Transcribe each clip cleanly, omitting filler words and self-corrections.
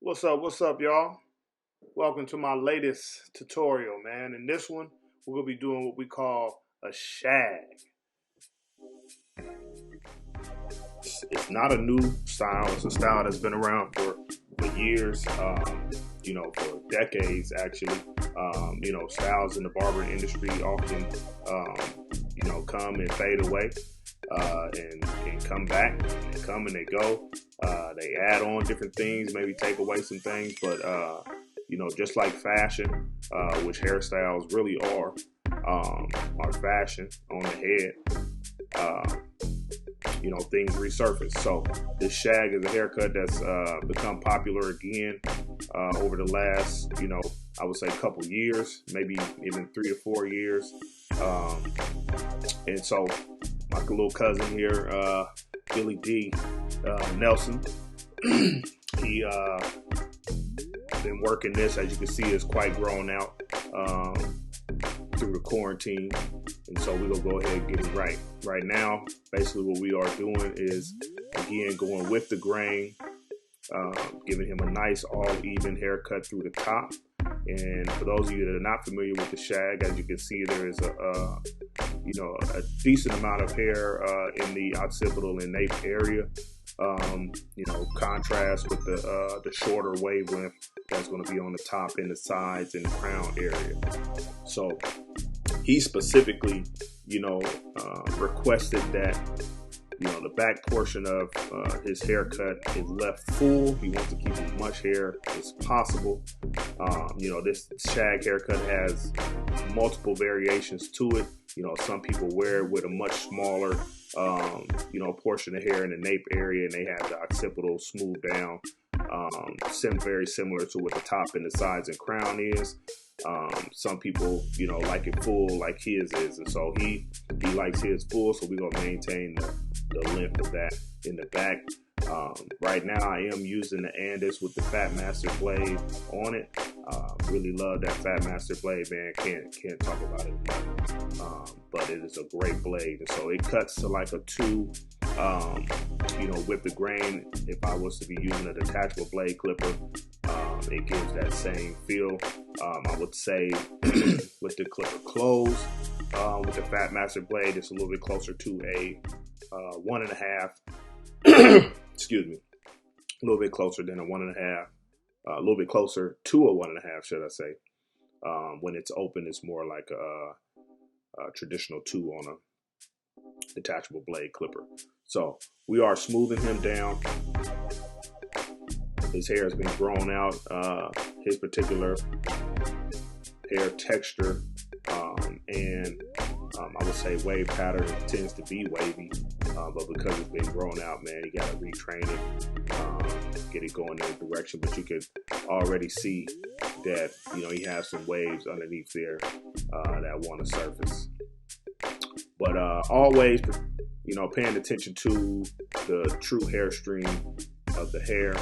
What's up, y'all? Welcome to my latest tutorial, man. In this one, we're gonna be doing what we call a shag. It's not a new style. It's a style that's been around for years, for decades actually. Styles in the barbering industry often, come and fade away, and come back, and come and they go. They add on different things, maybe take away some things, but just like fashion, which hairstyles really are fashion on the head. Things resurface. So this shag is a haircut that's become popular again over the last, I would say couple years, maybe even 3 to 4 years. And so my little cousin here, Billy D. Nelson, he been working this. As you can see, it's quite grown out through the quarantine, and so we're gonna go ahead and get it right now. Basically what we are doing is, again, going with the grain, giving him a nice all even haircut through the top. And for those of you that are not familiar with the shag, as you can see, there is a decent amount of hair in the occipital and nape area. Contrast with the shorter wavelength that's going to be on the top and the sides and the crown area. So he specifically, requested that, the back portion of his haircut is left full. He wants to keep as much hair as possible. This shag haircut has multiple variations to it. Some people wear it with a much smaller, portion of hair in the nape area, and they have the occipital smoothed down, very similar to what the top and the sides and crown is. Some people, like it full, like his is, and so he likes his full. So we're gonna maintain the length of that in the back. Right now, I am using the Andis with the Fat Master blade on it. Really love that Fat Master blade, man. Can't talk about it enough. But it is a great blade, and so it cuts to like a 2. With the grain. If I was to be using a detachable blade clipper, it gives that same feel. I would say with the clipper closed, with the Fat Master blade, it's a little bit closer to a 1.5. Excuse me, a little bit closer than a 1.5. A little bit closer to a 1.5, should I say? When it's open, it's more like a traditional 2 on a detachable blade clipper. So we are smoothing him down. His hair has been grown out. His particular hair texture and I would say wave pattern tends to be wavy, but because it's been grown out, man, you got to retrain it, get it going in a direction. But you can already see that he has some waves underneath there that want to surface. But always, paying attention to the true hair stream of the hair,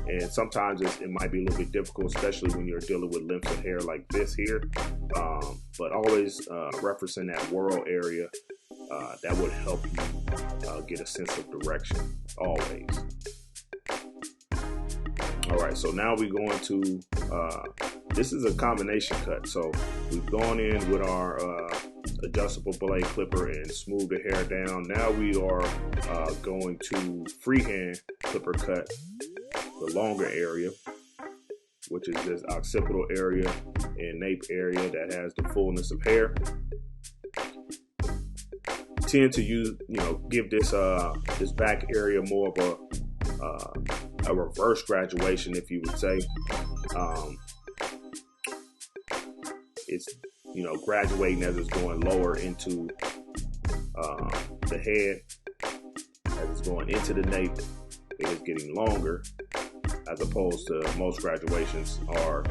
and sometimes it might be a little bit difficult, especially when you're dealing with lengths of hair like this here. But always referencing that whorl area, that would help you get a sense of direction, always. All right, so now we're going to, this is a combination cut. So we've gone in with our adjustable blade clipper and smooth the hair down. Now we are going to freehand clipper cut the longer area, which is this occipital area and nape area that has the fullness of hair. Tend to use, give this this back area more of a reverse graduation, if you would say. It's graduating as it's going lower into the head. As it's going into the nape, it is getting longer, as opposed to most graduations are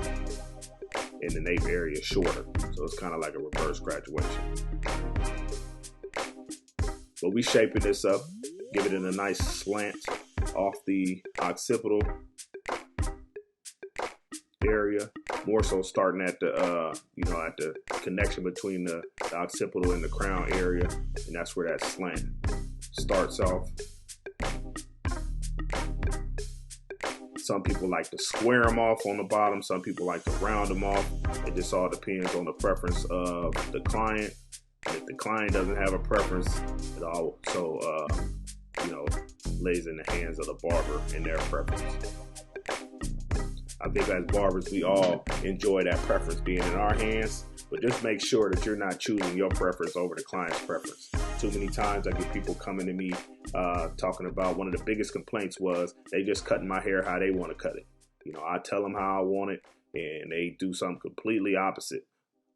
in the nape area shorter. So it's kind of like a reverse graduation. But we shaping this up, give it in a nice slant off the occipital area, more so starting at the at the connection between the occipital and the crown area, and that's where that slant starts off. Some people like to square them off on the bottom. Some people like to round them off. It just all depends on the preference of the client. And if the client doesn't have a preference, it all lays in the hands of the barber and their preference. I think as barbers, we all enjoy that preference being in our hands, but just make sure that you're not choosing your preference over the client's preference. Too many times I get people coming to me talking about one of the biggest complaints was they just cutting my hair how they want to cut it. I tell them how I want it and they do something completely opposite,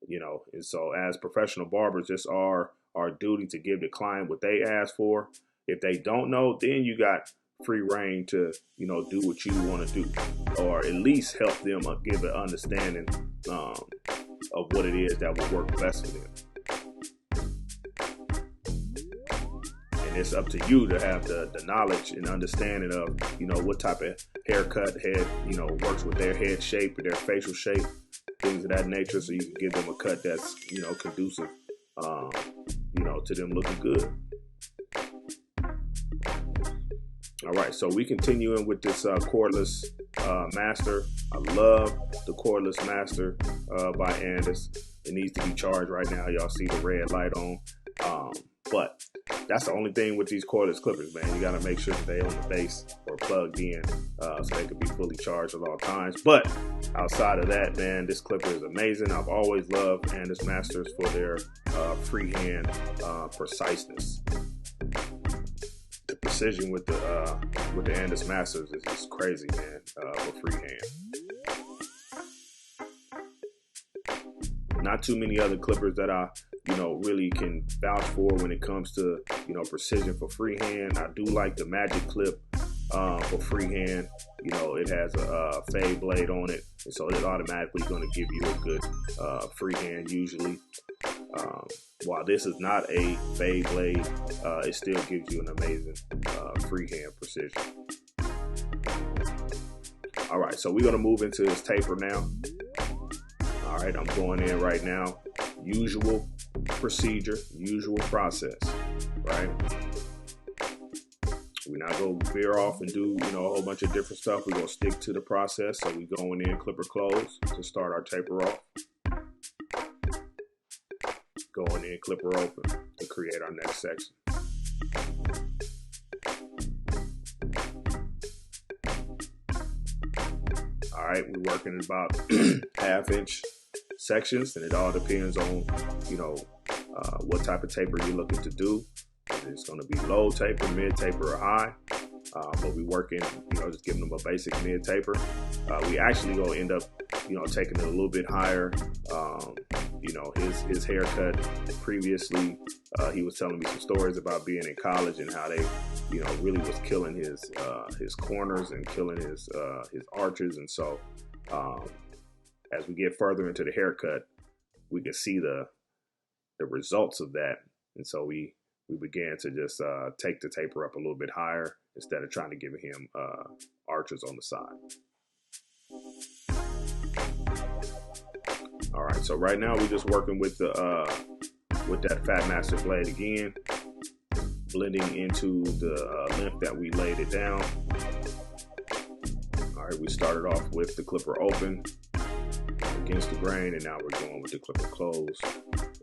and so as professional barbers, it's our duty to give the client what they ask for. If they don't know, then you got free reign to, do what you want to do, or at least help them give an understanding of what it is that will work best for them. And it's up to you to have the knowledge and understanding of, what type of haircut head, works with their head shape or their facial shape, things of that nature, so you can give them a cut that's, conducive, to them looking good. All right, so we continuing with this cordless master. I love the cordless master by Andis. It needs to be charged right now. Y'all see the red light on. But that's the only thing with these cordless clippers, man. You got to make sure that they on the base or plugged in so they can be fully charged at all times. But outside of that, man, this clipper is amazing. I've always loved Andis Masters for their freehand preciseness. The precision with the Andis Masters is just crazy, man, for freehand. Not too many other clippers that I, really can vouch for when it comes to, precision for freehand. I do like the Magic Clip for freehand. It has a fade blade on it, and so it's automatically going to give you a good freehand usually. While this is not a fade blade, it still gives you an amazing freehand precision. All right, so we're going to move into this taper now. All right, I'm going in right now. Usual procedure, usual process, right? We're not going to veer off and do, a whole bunch of different stuff. We're going to stick to the process. So we going in clipper close to start our taper off. Going in clipper open to create our next section. All right, we're working about 1/2 inch sections, and it all depends on, what type of taper you're looking to do. It's going to be low taper, mid taper, or high. But we working, just giving them a basic mid taper. We actually going to end up, taking it a little bit higher. His haircut previously, he was telling me some stories about being in college and how they, really was killing his corners and killing his arches. And so, as we get further into the haircut, we can see the results of that. And so we began to just take the taper up a little bit higher instead of trying to give him arches on the side. All right, so right now we're just working with that Fat Master blade again, blending into the length that we laid it down. All right, we started off with the clipper open against the grain, and now we're going with the clipper close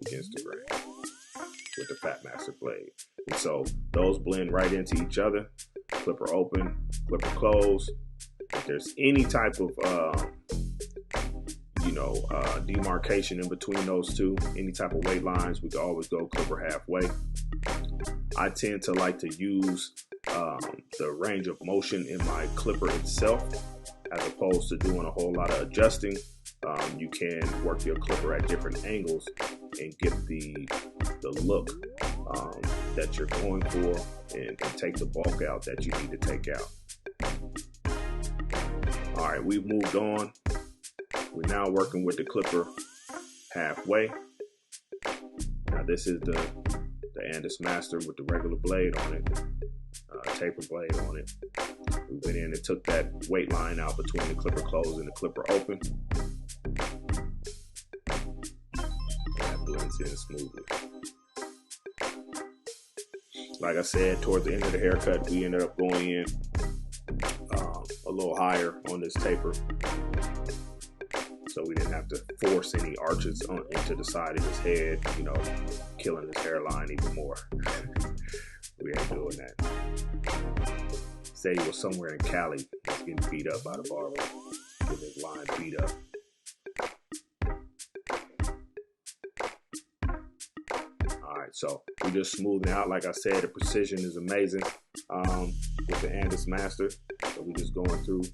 against the grain with the Fat Master blade. And so those blend right into each other. Clipper open, clipper close. If there's any type of demarcation in between those two, any type of weight lines, we can always go clipper halfway. I tend to like to use the range of motion in my clipper itself as opposed to doing a whole lot of adjusting. You can work your clipper at different angles and get the look that you're going for and take the bulk out that you need to take out. All right, we've moved on. We're now working with the clipper halfway. Now this is the Andis Master with the regular blade on it, taper blade on it. We went in and took that weight line out between the clipper close and the clipper open. That blends in smoothly. Like I said, towards the end of the haircut, we ended up going in a little higher on this taper, so we didn't have to force any arches into the side of his head, you know, killing his hairline even more. We ain't doing that. Say he was somewhere in Cali, he's getting beat up by the barber, getting his line beat up. So we just smoothing out. Like I said, the precision is amazing with the Cleanest Master. So we just going through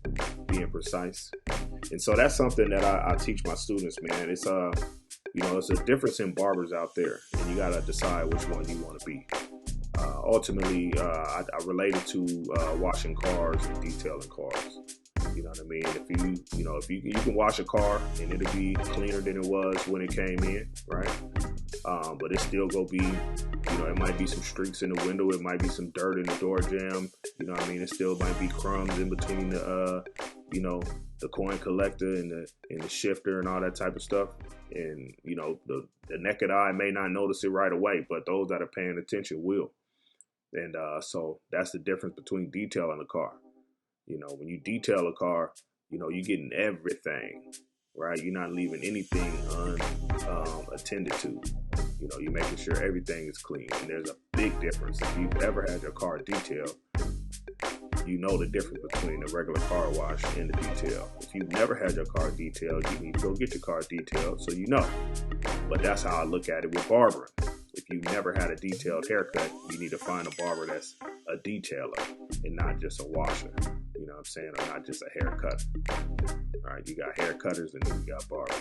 being precise. And so that's something that I teach my students, man. It's you know, it's a difference in barbers out there, and you gotta decide which one you want to be. Ultimately, I relate it to washing cars and detailing cars. You know what I mean? If you can wash a car and it'll be cleaner than it was when it came in, right? But it's still gonna be, you know, it might be some streaks in the window, it might be some dirt in the door jamb, you know what I mean? It still might be crumbs in between the, you know, the coin collector and the shifter and all that type of stuff. And, you know, the naked eye may not notice it right away, but those that are paying attention will. And so that's the difference between detailing a car. You know, when you detail a car, you know, you're getting everything, right? You're not leaving anything unattended to. You know, you're making sure everything is clean. And there's a big difference. If you've ever had your car detailed, you know the difference between a regular car wash and the detail. If you've never had your car detailed, you need to go get your car detailed so you know. But that's how I look at it with barbering. If you've never had a detailed haircut, you need to find a barber that's a detailer and not just a washer. You know what I'm saying? Or not just a haircut. All right, you got haircutters and then you got barbers.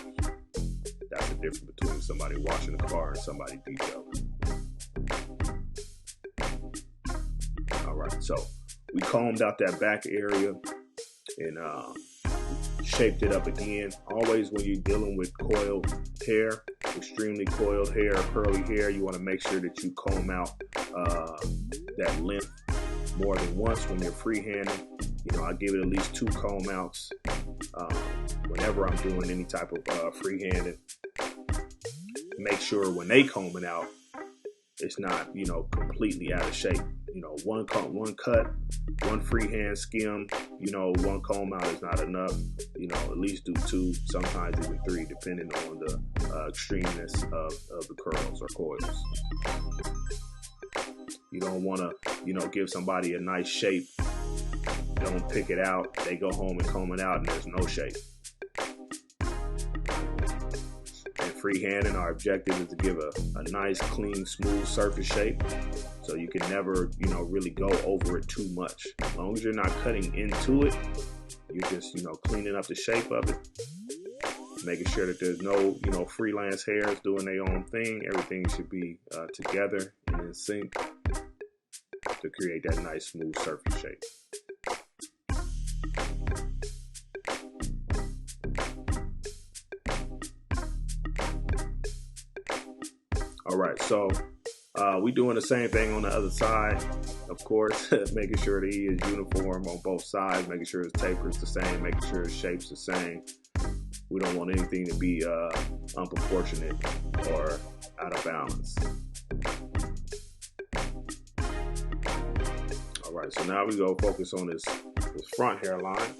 That's the difference between somebody washing a car and somebody detailing. All right, so we combed out that back area and shaped it up again. Always when you're dealing with coiled hair, extremely coiled hair, curly hair, you want to make sure that you comb out that length more than once when you're freehanding. You know, I give it at least 2 comb outs whenever I'm doing any type of freehanding. Make sure when they comb it out, it's not, you know, completely out of shape. You know, one cut, one freehand skim, you know, 1 comb out is not enough. You know, at least do 2, sometimes even 3, depending on the extremeness of the curls or coils. You don't want to, you know, give somebody a nice shape. Don't pick it out. They go home and comb it out and there's no shape. And freehanding, our objective is to give a nice, clean, smooth surface shape. So you can never, you know, really go over it too much. As long as you're not cutting into it, you're just, you know, cleaning up the shape of it. Making sure that there's no, you know, freelance hairs doing their own thing. Everything should be together and in sync to create that nice, smooth surface shape. All right, so we doing the same thing on the other side, of course, making sure that he is uniform on both sides, making sure his taper is the same, making sure his shape's the same. We don't want anything to be unproportionate or out of balance. All right, so now we go focus on this front hairline.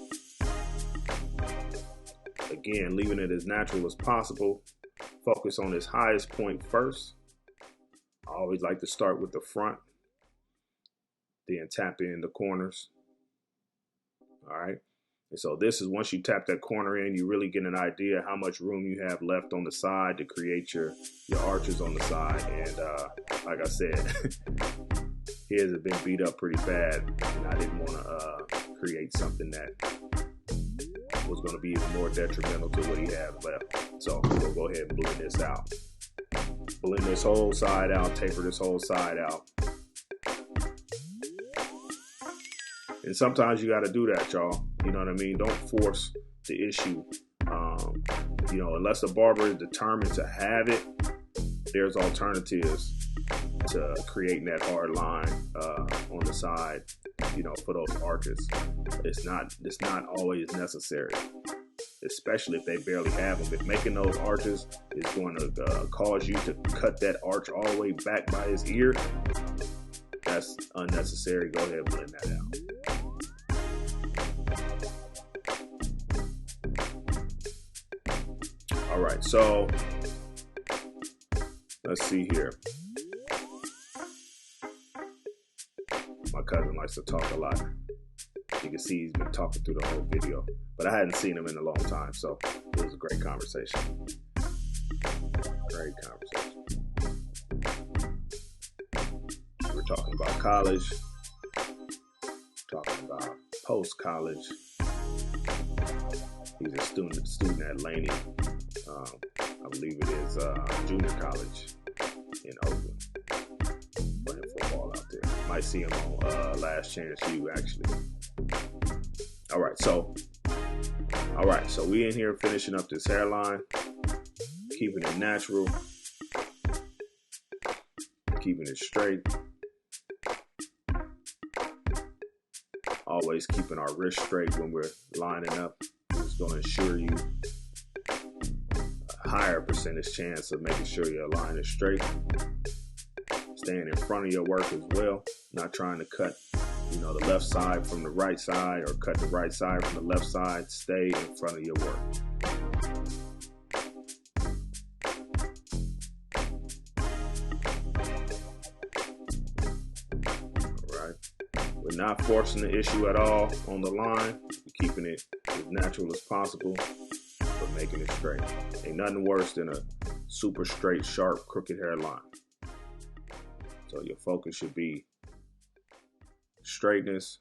Again, leaving it as natural as possible. Focus on his highest point first. I always like to start with the front, then tap in the corners. All right. And so this is, once you tap that corner in, you really get an idea how much room you have left on the side to create your arches on the side. And like I said, his have been beat up pretty bad, and I didn't want to create something that was going to be even more detrimental to what he has left. So we'll go ahead and blend this out. Blend this whole side out, taper this whole side out. And sometimes you got to do that, y'all. You know what I mean? Don't force the issue. You know, unless the barber is determined to have it, there's alternatives to creating that hard line on the side, you know, for those arches. It's not always necessary, especially if they barely have them. If making those arches is going to cause you to cut that arch all the way back by his ear, that's unnecessary. Go ahead and blend that out. All right, so let's see here. My cousin likes to talk a lot. You can see he's been talking through the whole video, but I hadn't seen him in a long time, so it was a great conversation. Great conversation. We're talking about college, talking about post-college. He's a student at Laney. I believe it is junior college in Oakland. Playing football out there. Might see him on Last Chance U, actually. All right, so we in here finishing up this hairline, keeping it natural, keeping it straight, always keeping our wrist straight when we're lining up. It's going to ensure you a higher percentage chance of making sure your line is straight. Staying in front of your work as well, not trying to cut the left side from the right side or cut the right side from the left side. Stay in front of your work. All right. We're not forcing the issue at all on the line. We're keeping it as natural as possible, but making it straight. Ain't nothing worse than a super straight, sharp, crooked hairline. So your focus should be straightness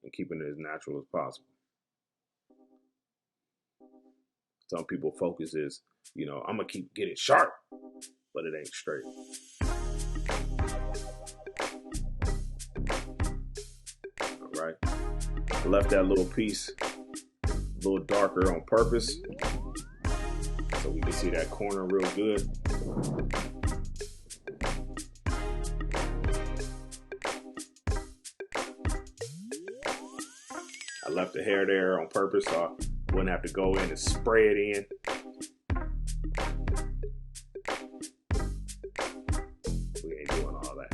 and keeping it as natural as possible. Some people focus is, I'm gonna get it sharp, but it ain't straight. All right. I left that little piece a little darker on purpose so we can see that corner real good. I left the hair there on purpose so I wouldn't have to go in and spray it in. We ain't doing all that.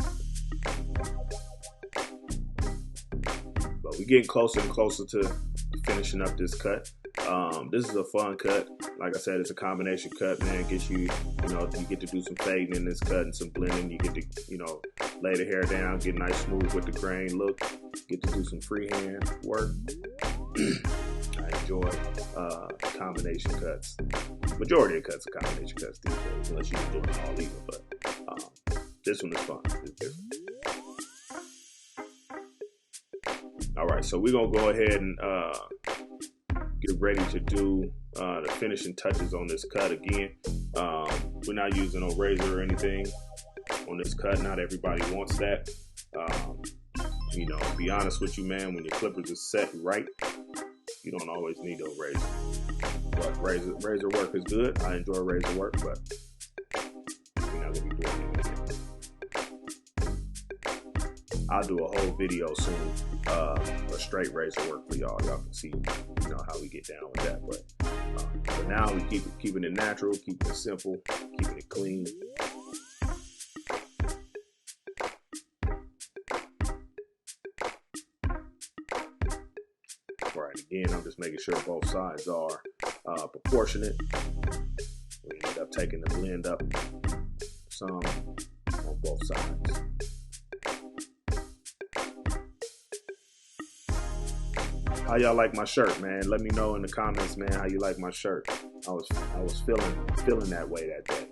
But we're getting closer and closer to finishing up this cut. This is a fun cut. Like I said, it's a combination cut, man. It gets you, you get to do some fading in this cut and some blending. You get to, lay the hair down, get nice smooth with the grain look. Get to do some freehand work. I enjoy combination cuts. Majority of cuts are combination cuts these days, unless you're doing it all even. But this one is fun. It's different. All right, so we're gonna go ahead and get ready to do the finishing touches on this cut again. We're not using no razor or anything on this cut. Not everybody wants that. To be honest with you, man, when your clippers are set right, you don't always need no razor. But razor work is good. I enjoy razor work, but we're not gonna be doing anything. I'll do a whole video soon, a straight razor work for y'all. Y'all can see, how we get down with that. But for now, we keeping it natural, keeping it simple, keeping it clean. Right, again, I'm just making sure both sides are proportionate. We end up taking the blend up some on both sides. How y'all like my shirt, man? Let me know in the comments, man, how you like my shirt. I was feeling that way that day.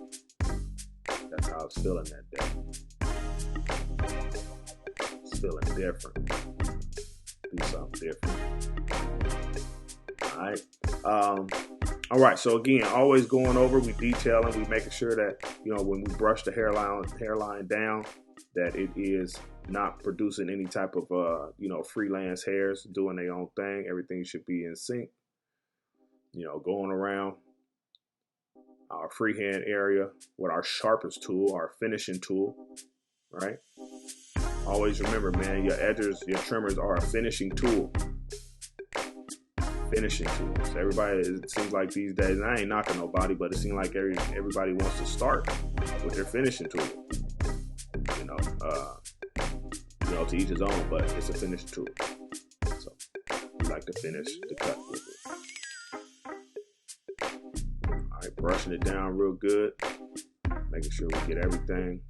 That's how I was feeling that day. It's feeling different. Do something different. All right. So again, always going over, we detailing, we making sure that, when we brush the hairline down, that it is not producing any type of, freelance hairs doing their own thing. Everything should be in sync. Going around our freehand area with our sharpest tool, our finishing tool, right? Always remember, man, your edgers, your trimmers are a finishing tool. Finishing tools. Everybody, it seems like these days, and I ain't knocking nobody, but it seems like everybody wants to start with their finishing tool. To each his own, but it's a finishing tool. So we like to finish the cut with it. brushing it down real good, making sure we get everything.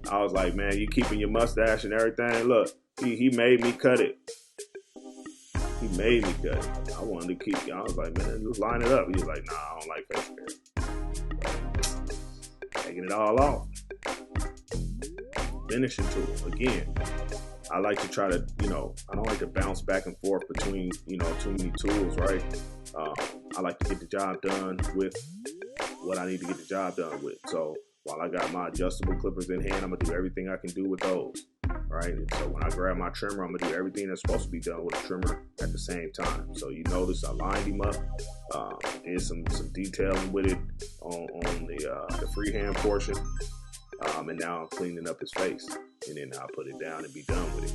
I was like, man, you keeping your mustache and everything. Look, he made me cut it. He made me cut it. I wanted to keep it. I was like, man, just line it up. He was like, nah, I don't like face hair. Taking it all off. Finishing tool. Again, I like to try to, I don't like to bounce back and forth between, too many tools, right? I like to get the job done with what I need to get the job done with. So while I got my adjustable clippers in hand, I'm going to do everything I can do with those, right? And so when I grab my trimmer, I'm going to do everything that's supposed to be done with a trimmer at the same time. So you notice I lined him up, did some detailing with it on the freehand portion, and now I'm cleaning up his face. And then I'll put it down and be done with it,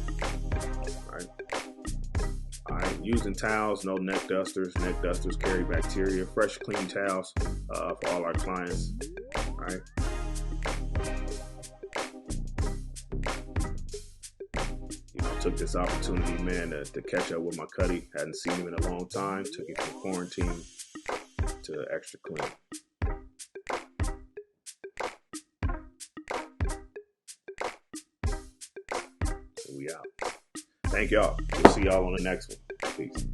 all right, using towels, no neck dusters. Neck dusters carry bacteria. Fresh, clean towels for all our clients, all right? Took this opportunity, man, to catch up with my cutty. Hadn't seen him in a long time. Took him from quarantine to extra clean. So we out. Thank y'all. We'll see y'all on the next one. Peace.